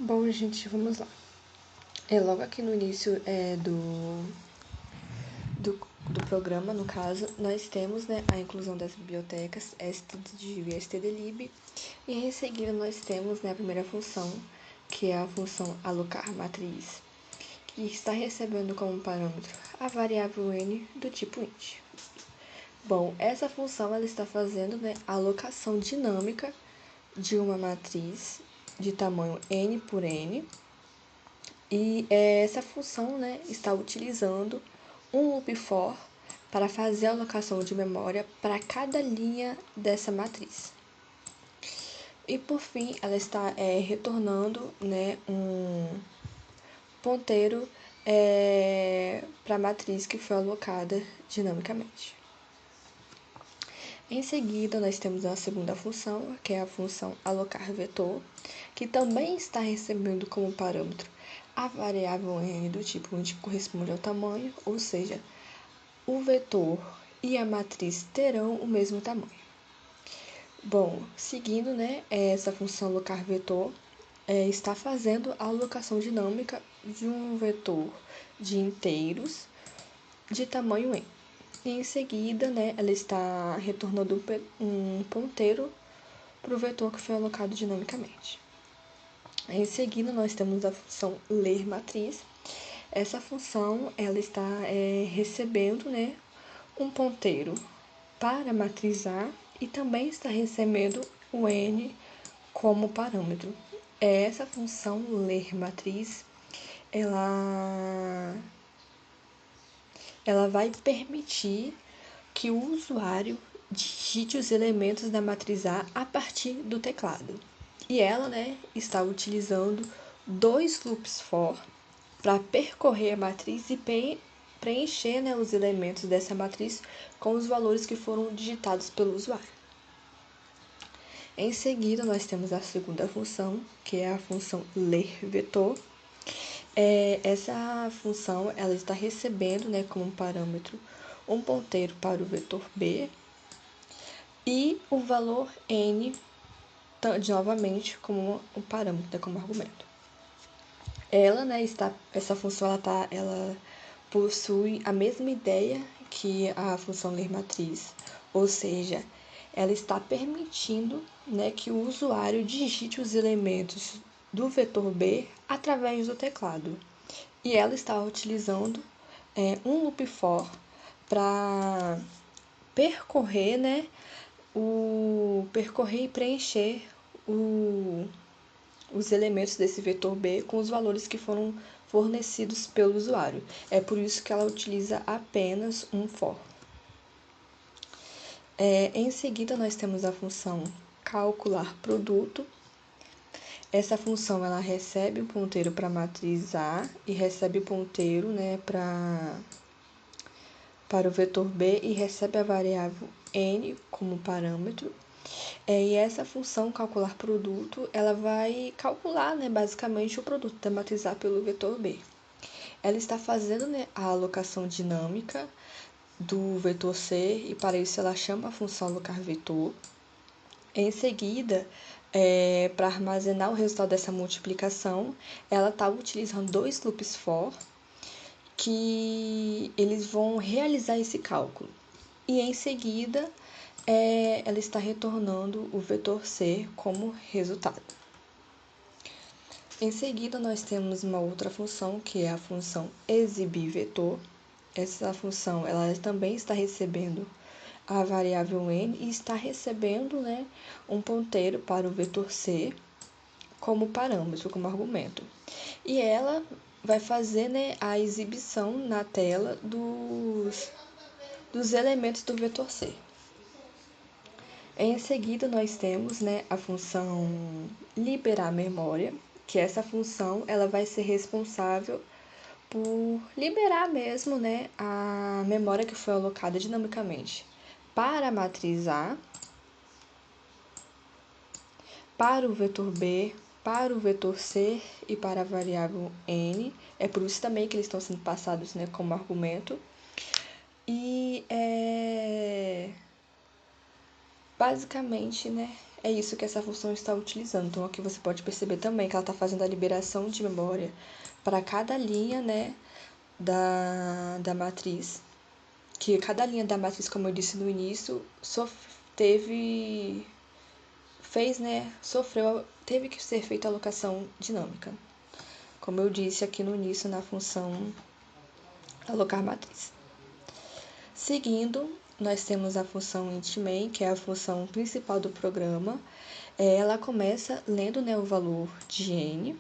Bom, gente, vamos lá. Logo aqui no início do programa, no caso, nós temos, a inclusão das bibliotecas stdiv e stdlib, e em seguida nós temos, a primeira função, que é a função alocar matriz, que está recebendo como parâmetro a variável n do tipo int. Bom, essa função ela está fazendo, a alocação dinâmica de uma matriz de tamanho n por n, e essa função, está utilizando um loop for para fazer a alocação de memória para cada linha dessa matriz. E por fim, ela está retornando, um ponteiro para a matriz que foi alocada dinamicamente. Em seguida, nós temos a segunda função, que é a função alocar vetor, que também está recebendo como parâmetro a variável n do tipo int, que corresponde ao tamanho, ou seja, o vetor e a matriz terão o mesmo tamanho. Bom, seguindo, essa função alocar vetor está fazendo a alocação dinâmica de um vetor de inteiros de tamanho n. E em seguida, ela está retornando um ponteiro para o vetor que foi alocado dinamicamente. Em seguida, nós temos a função ler matriz. Essa função ela está recebendo, um ponteiro para a matriz A e também está recebendo o n como parâmetro. Essa função ler matriz, ela vai permitir que o usuário digite os elementos da matriz A partir do teclado. E ela, está utilizando dois loops for para percorrer a matriz e preencher, os elementos dessa matriz com os valores que foram digitados pelo usuário. Em seguida, nós temos a segunda função, que é a função ler vetor. Essa função ela está recebendo, como parâmetro um ponteiro para o vetor B e o valor n novamente como um parâmetro, como argumento. Essa função ela possui a mesma ideia que a função ler matriz, ou seja, ela está permitindo, que o usuário digite os elementos do vetor B através do teclado. E ela está utilizando um loop for para percorrer, percorrer e preencher os elementos desse vetor B com os valores que foram fornecidos pelo usuário. É por isso que ela utiliza apenas um for. Em seguida, nós temos a função calcular produto. Essa função ela recebe o ponteiro para a matriz A e recebe o ponteiro, para o vetor B e recebe a variável n como parâmetro. E essa função calcular produto, ela vai calcular, basicamente o produto da matriz A pelo vetor B. Ela está fazendo, a alocação dinâmica do vetor C e para isso ela chama a função alocar vetor. Em seguida, para armazenar o resultado dessa multiplicação, ela está utilizando dois loops for que eles vão realizar esse cálculo. E em seguida, ela está retornando o vetor C como resultado. Em seguida, nós temos uma outra função, que é a função exibir vetor. Essa função ela também está recebendo a variável n e está recebendo, um ponteiro para o vetor C como parâmetro, como argumento. E ela vai fazer, a exibição na tela dos elementos do vetor C. Em seguida, nós temos, a função liberar memória, que essa função ela vai ser responsável por liberar mesmo, a memória que foi alocada dinamicamente para a matriz A, para o vetor B, para o vetor C e para a variável n. É por isso também que eles estão sendo passados, como argumento. E basicamente, é isso que essa função está utilizando. Então, aqui você pode perceber também que ela está fazendo a liberação de memória para cada linha, né, da matriz. Que cada linha da matriz, como eu disse no início, teve que ser feita a alocação dinâmica. Como eu disse aqui no início, na função alocar matriz. Seguindo, nós temos a função int_main, que é a função principal do programa. Ela começa lendo, né, o valor de n,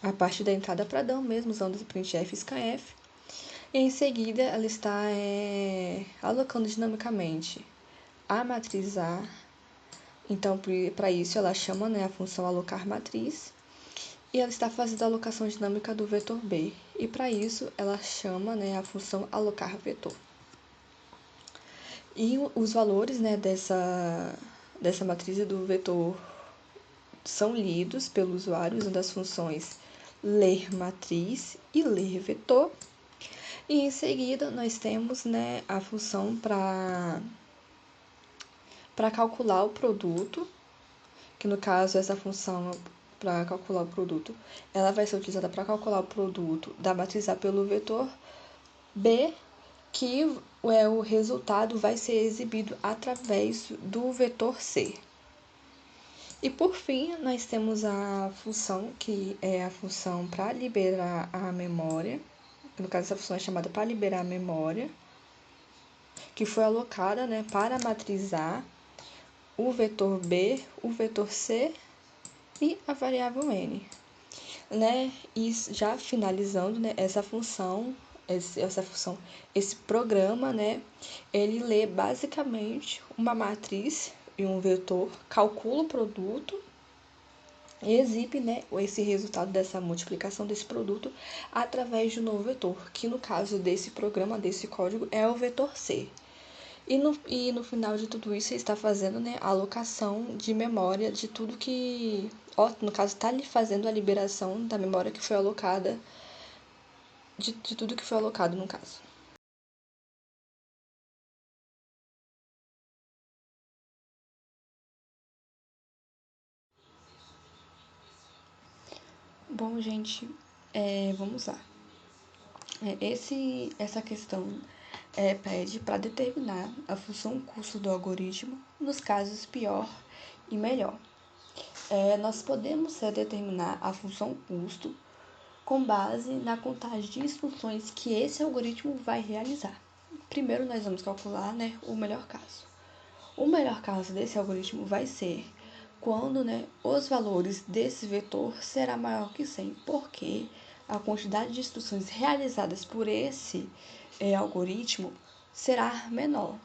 a partir da entrada padrão mesmo, usando o printf e scanf. E em seguida, ela está alocando dinamicamente a matriz A. Então, para isso, ela chama, né, a função alocar matriz. E ela está fazendo a alocação dinâmica do vetor B. E para isso, ela chama, né, a função alocar vetor. E os valores, né, dessa matriz e do vetor são lidos pelo usuário usando as funções ler matriz e ler vetor. E em seguida, nós temos, né, a função para calcular o produto, que no caso essa função para calcular o produto, ela vai ser utilizada para calcular o produto da matriz A pelo vetor B, que o resultado vai ser exibido através do vetor C. E por fim, nós temos a função, que é a função para liberar a memória. No caso, essa função é chamada para liberar a memória, que foi alocada, né, para a matriz A, o vetor B, o vetor C e a variável n. Né? E já finalizando, né, esse programa, né, ele lê basicamente uma matriz e um vetor, calcula o produto e exibe, né, esse resultado dessa multiplicação desse produto através de um novo vetor, que no caso desse programa, desse código, é o vetor C. E no final de tudo isso, ele está fazendo, né, a alocação de memória de tudo que... no caso, está fazendo a liberação da memória que foi alocada, de tudo que foi alocado, no caso. Bom, gente, vamos lá. Essa questão pede para determinar a função custo do algoritmo nos casos pior e melhor. Nós podemos determinar a função custo com base na contagem de instruções que esse algoritmo vai realizar. Primeiro, nós vamos calcular, né, o melhor caso. O melhor caso desse algoritmo vai ser quando, né, os valores desse vetor será maior que 100, porque a quantidade de instruções realizadas por esse algoritmo será menor.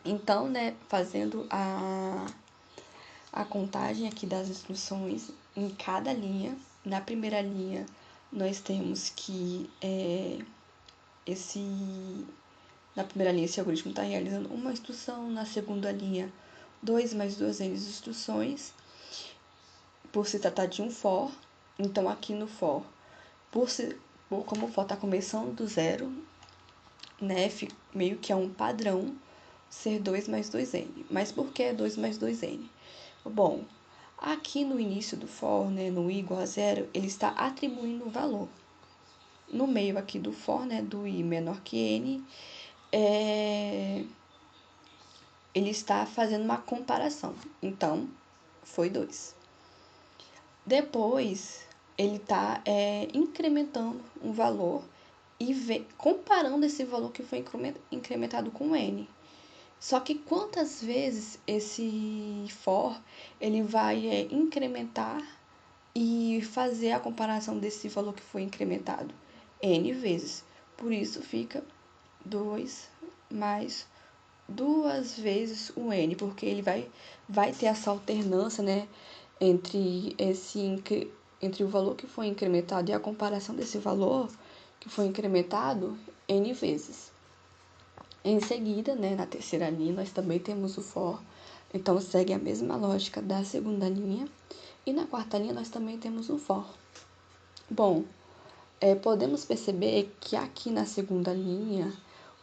Então, né, fazendo a contagem aqui das instruções em cada linha, na primeira linha nós temos que na primeira linha esse algoritmo está realizando uma instrução, na segunda linha 2 mais 2 instruções, por se tratar de um for. Então aqui no for, como o for está começando do zero, né, meio que é um padrão ser 2 mais 2n. Mas por que 2 mais 2n? Bom, aqui no início do for, né, no i igual a zero, ele está atribuindo um valor. No meio aqui do for, né, do i menor que n, ele está fazendo uma comparação. Então, foi 2. Depois, ele está incrementando um valor e comparando esse valor que foi incrementado com n. Só que quantas vezes esse for ele vai incrementar e fazer a comparação desse valor que foi incrementado? N vezes. Por isso fica 2 mais 2 vezes o n, porque ele vai ter essa alternância, né, entre o valor que foi incrementado e a comparação desse valor que foi incrementado n vezes. Em seguida, né, na terceira linha, nós também temos o for, então segue a mesma lógica da segunda linha. E na quarta linha, nós também temos o for. Bom, podemos perceber que aqui na segunda linha,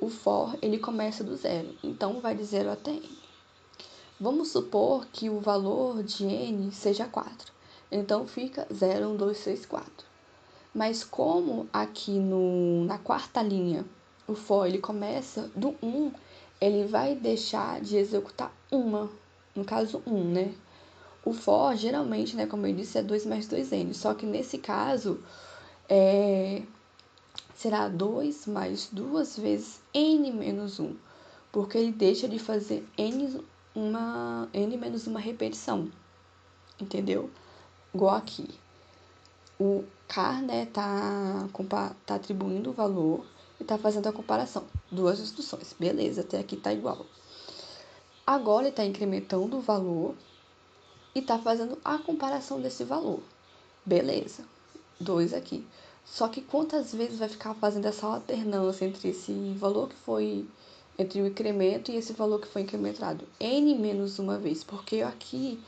o for ele começa do zero, então vai de 0 até n. Vamos supor que o valor de n seja 4. Então, fica 0, 1, 2, 3, 4. Mas como aqui na quarta linha o for ele começa do 1, ele vai deixar de executar no caso 1, né? O for geralmente, né, como eu disse, é 2 mais 2n, só que nesse caso será 2 mais 2 vezes n menos 1, porque ele deixa de fazer n menos uma repetição, entendeu? Igual aqui. O car, né, tá atribuindo o valor e tá fazendo a comparação. Duas instruções. Beleza, até aqui tá igual. Agora ele tá incrementando o valor e tá fazendo a comparação desse valor. Beleza. 2 aqui. Só que quantas vezes vai ficar fazendo essa alternância entre esse valor que foi, entre o incremento e esse valor que foi incrementado? N menos uma vez, porque aqui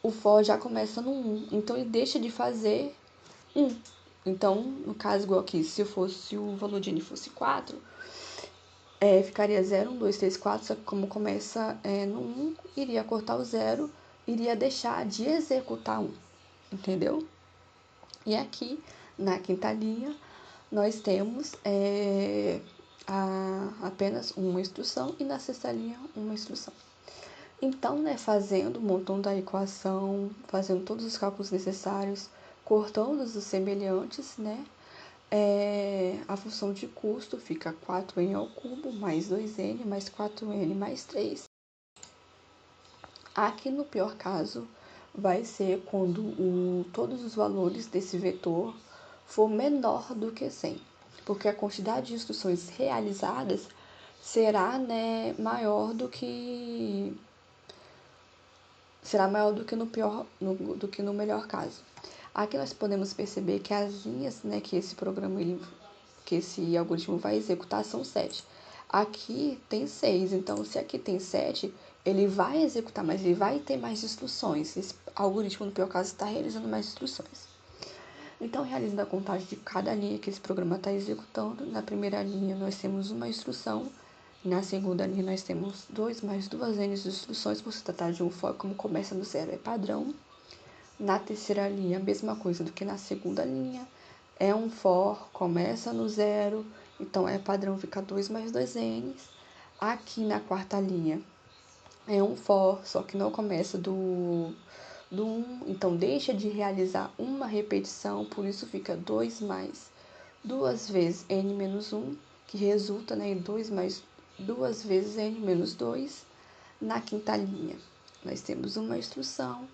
o for já começa no 1, então ele deixa de fazer 1. Então, no caso, igual aqui, se o valor de n fosse 4, ficaria 0, 1, 2, 3, 4, só que como começa no 1, iria cortar o 0, iria deixar de executar 1, entendeu? E aqui, na quinta linha, nós temos apenas uma instrução e na sexta linha uma instrução. Então, né, montando a equação, fazendo todos os cálculos necessários, cortando os semelhantes, né, a função de custo fica 4n ao cubo mais 2n mais 4n mais 3. Aqui no pior caso, vai ser quando todos os valores desse vetor for menor do que 100, porque a quantidade de instruções realizadas será, né, maior do que no melhor caso. Aqui nós podemos perceber que as linhas, né, que esse algoritmo vai executar são 7. Aqui tem 6, então se aqui tem 7, ele vai executar, mas ele vai ter mais instruções. Esse algoritmo, no pior caso, está realizando mais instruções. Então, realizando a contagem de cada linha que esse programa está executando, na primeira linha nós temos uma instrução, na segunda linha nós temos 2 mais 2n de instruções, por se tratar de um for, como começa no 0 é padrão. Na terceira linha, a mesma coisa do que na segunda linha, é um for, começa no 0, então é padrão, fica 2 mais 2n. Aqui na quarta linha, é um for, só que não começa do 1, então deixa de realizar uma repetição, por isso fica 2 mais 2 vezes n menos 1, que resulta, né, em 2 mais 2 vezes n menos 2. Na quinta linha, nós temos uma instrução.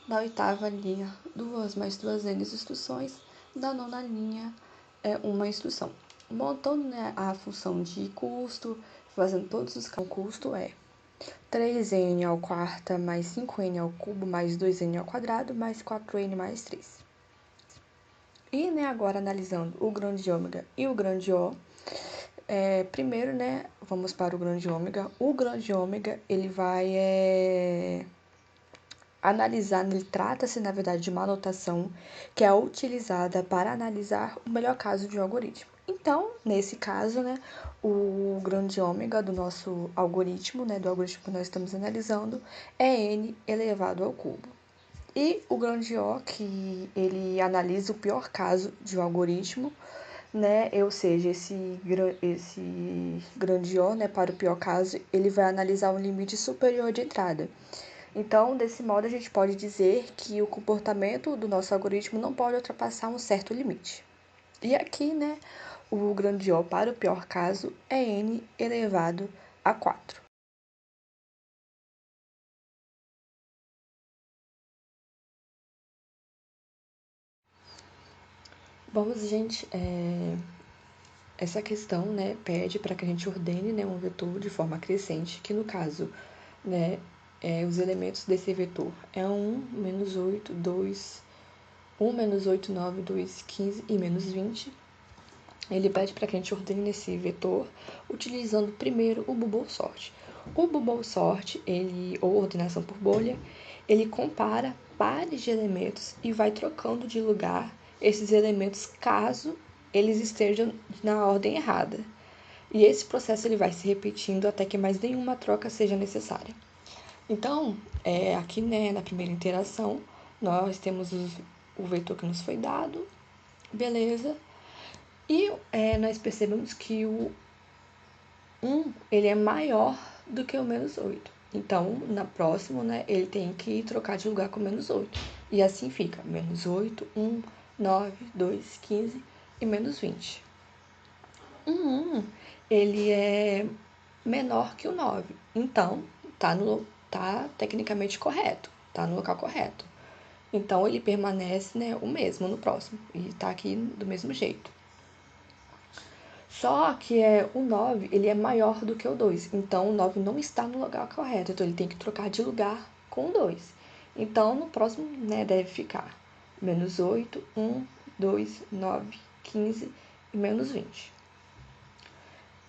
Na oitava linha, 2 mais 2n instruções. Na nona linha, uma instrução. Montando, né, a função de custo, fazendo todos os cálculos, o custo é 3n ao quarta mais 5n ao cubo mais 2n ao quadrado mais 4n mais 3. E, né, agora analisando o grande ômega e o grande O, primeiro, né, vamos para o grande ômega. O grande ômega, ele vai analisar, ele trata-se, na verdade, de uma notação que é utilizada para analisar o melhor caso de um algoritmo. Então, nesse caso, né, o grande ômega do nosso algoritmo, né, do algoritmo que nós estamos analisando, é n elevado ao cubo. E o grande O, que ele analisa o pior caso de um algoritmo, né, ou seja, esse grande O, né, para o pior caso, ele vai analisar um limite superior de entrada. Então, desse modo, a gente pode dizer que o comportamento do nosso algoritmo não pode ultrapassar um certo limite. E aqui, né, o grande O para o pior caso é n elevado a 4. Vamos, gente, essa questão, né, pede para que a gente ordene, né, um vetor de forma crescente, que no caso, né, os elementos desse vetor é 1, menos 8, 2, 1, menos 8, 9, 2, 15 e menos 20. Ele pede para que a gente ordene esse vetor utilizando primeiro o bubble sort. O bubble sort, ou ordenação por bolha, ele compara pares de elementos e vai trocando de lugar esses elementos caso eles estejam na ordem errada. E esse processo ele vai se repetindo até que mais nenhuma troca seja necessária. Então, aqui, né, na primeira interação, nós temos o vetor que nos foi dado, beleza? E nós percebemos que o 1, ele é maior do que o menos 8. Então, na próxima, né, ele tem que trocar de lugar com menos 8. E assim fica, menos 8, 1, 9, 2, 15 e menos 20. O 1, ele é menor que o 9. Então, tá tecnicamente correto, tá no local correto. Então, ele permanece, né, o mesmo no próximo. E tá aqui do mesmo jeito. Só que o 9, ele é maior do que o 2. Então, o 9 não está no lugar correto. Então, ele tem que trocar de lugar com o 2. Então, no próximo, né, deve ficar menos 8, 1, 2, 9, 15 e menos 20.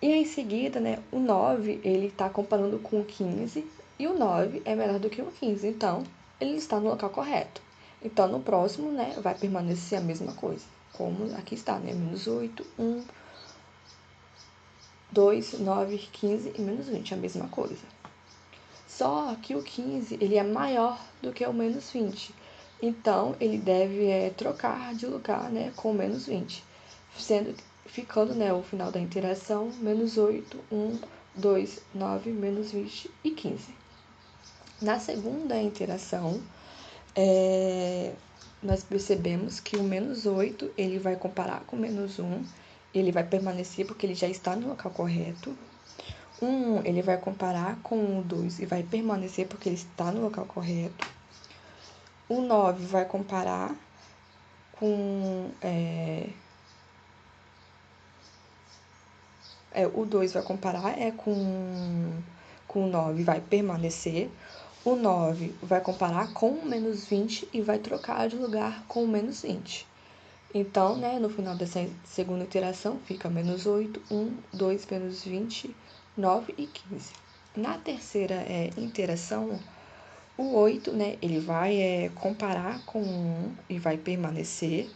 E em seguida, né, o 9, ele está comparando com o 15. E o 9 é menor do que o 15. Então, ele está no local correto. Então, no próximo, né, vai permanecer a mesma coisa. Como aqui está, né? Menos 8, 1, 2, 9, 15 e menos 20, a mesma coisa. Só que o 15, ele é maior do que o menos 20. Então, ele deve trocar de lugar, né, com o menos 20. Ficando, né, o final da interação, menos 8, 1, 2, 9, menos 20 e 15. Na segunda interação, nós percebemos que o menos 8, ele vai comparar com o menos 1, ele vai permanecer porque ele já está no local correto. O 1, ele vai comparar com o 2 e vai permanecer porque ele está no local correto. O 9 vai comparar com... o 2 vai comparar com o 9 e vai permanecer. O 9 vai comparar com o menos 20 e vai trocar de lugar com o menos 20. Então, né, no final dessa segunda iteração, fica menos 8, 1, 2, menos 20, 9 e 15. Na terceira interação, o 8, né, ele vai comparar com o 1 e vai permanecer.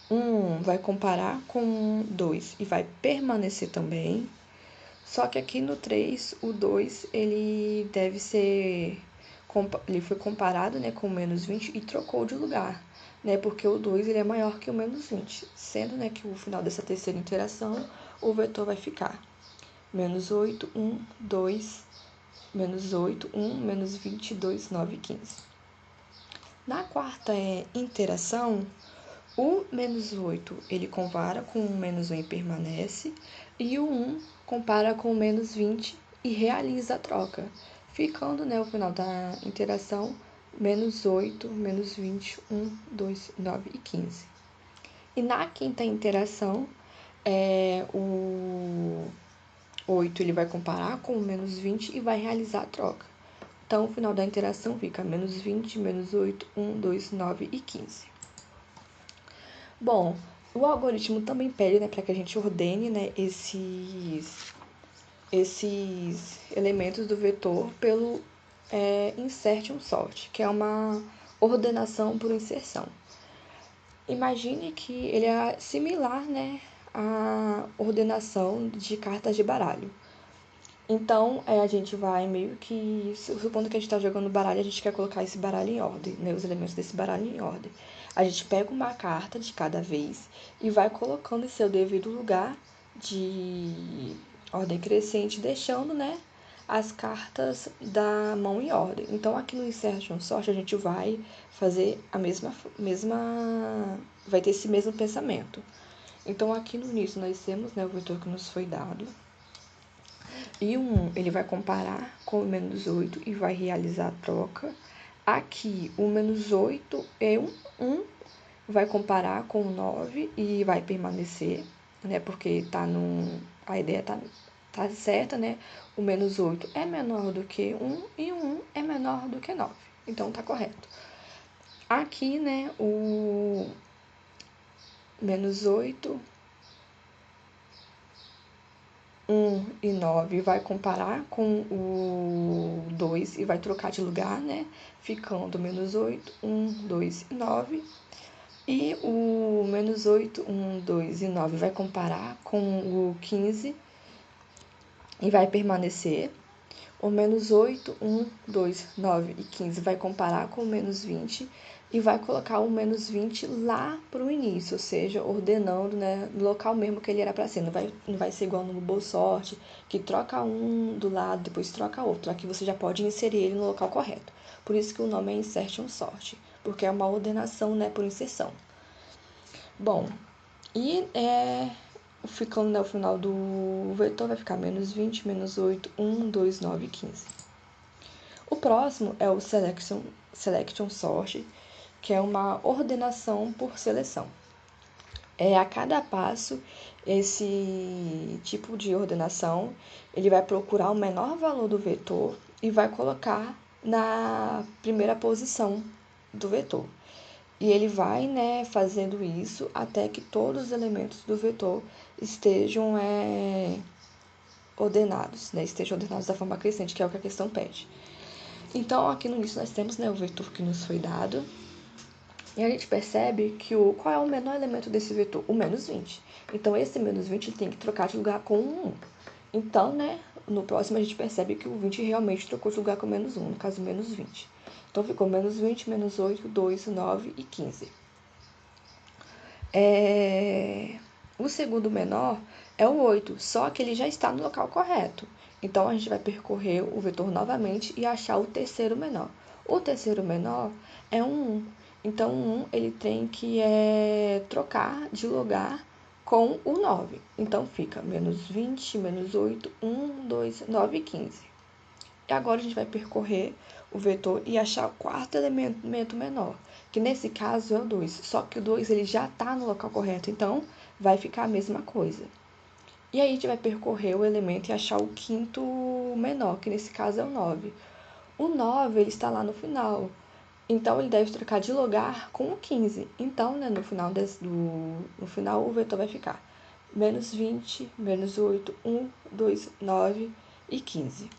O 1 vai comparar com o 2 e vai permanecer também. Só que aqui no 3, o 2, ele deve ser... Ele foi comparado, né, com o menos 20 e trocou de lugar, né, porque o 2 ele é maior que o menos 20, sendo, né, que o final dessa terceira interação, o vetor vai ficar menos 8, 1, 2, menos 8, 1, menos 20, 2, 9, 15. Na quarta interação, o menos 8 ele compara com o menos 1 e permanece, e o 1 compara com o menos 20 e realiza a troca, ficando, né, o final da interação menos 8, menos 20, 1, 2, 9 e 15. E na quinta interação, o 8 ele vai comparar com o menos 20 e vai realizar a troca. Então, o final da interação fica menos 20, menos 8, 1, 2, 9 e 15. Bom, o algoritmo também pede, né, para que a gente ordene, né, esses elementos do vetor pelo insertion sort, que é uma ordenação por inserção. Imagine que ele é similar, né, à ordenação de cartas de baralho. Então, a gente vai meio que... Supondo que a gente está jogando baralho, a gente quer colocar esse baralho em ordem, né? Os elementos desse baralho em ordem. A gente pega uma carta de cada vez e vai colocando em seu devido lugar de ordem crescente, deixando, né, as cartas da mão em ordem. Então, aqui no Insertion Sort, a gente vai fazer a mesma... vai ter esse mesmo pensamento. Então, aqui no início, nós temos, né, o vetor que nos foi dado. E o 1, ele vai comparar com o menos 8 e vai realizar a troca. Aqui, o menos 8 é 1 vai comparar com o 9 e vai permanecer, né? Porque a ideia tá certa, né? O menos 8 é menor do que 1 e o 1 é menor do que 9. Então, tá correto. Aqui, né, o menos 8... 1 e 9 vai comparar com o 2 e vai trocar de lugar, né? Ficando menos 8, 1, 2 e 9. E o menos 8, 1, 2 e 9 vai comparar com o 15 e vai permanecer. O menos 8, 1, 2, 9 e 15 vai comparar com o menos 20 e vai colocar o menos 20 lá para o início, ou seja, ordenando, né, no local mesmo que ele era para ser. Não vai ser igual no Boa Sorte, que troca um do lado, depois troca outro. Aqui você já pode inserir ele no local correto. Por isso que o nome é Insertion Sort, porque é uma ordenação, né, por inserção. Bom, e ficando no final do vetor vai ficar menos 20, menos 8, 1, 2, 9, 15. O próximo é o Selection Sort, que é uma ordenação por seleção. A cada passo, esse tipo de ordenação, ele vai procurar o menor valor do vetor e vai colocar na primeira posição do vetor. E ele vai, né, fazendo isso até que todos os elementos do vetor estejam ordenados, né, estejam ordenados da forma crescente, que é o que a questão pede. Então, aqui no início nós temos, né, o vetor que nos foi dado, e a gente percebe que qual é o menor elemento desse vetor? O menos 20. Então, esse menos 20 tem que trocar de lugar com um 1. Então, né, no próximo a gente percebe que o 20 realmente trocou de lugar com o menos 1, no caso, menos 20. Então, ficou menos 20, menos 8, 2, 9 e 15. O segundo menor é o 8, só que ele já está no local correto. Então, a gente vai percorrer o vetor novamente e achar o terceiro menor. O terceiro menor é um 1. Então, o 1 ele tem que trocar de lugar com o 9. Então, fica menos 20, menos 8, 1, 2, 9 e 15. E agora a gente vai percorrer o vetor e achar o quarto elemento menor, que nesse caso é o 2. Só que o 2 ele já está no local correto, então vai ficar a mesma coisa. E aí a gente vai percorrer o elemento e achar o quinto menor, que nesse caso é o 9. O 9 ele está lá no final, então ele deve trocar de lugar com o 15. Então, né, no final o vetor vai ficar menos 20, menos 8, 1, 2, 9 e 15.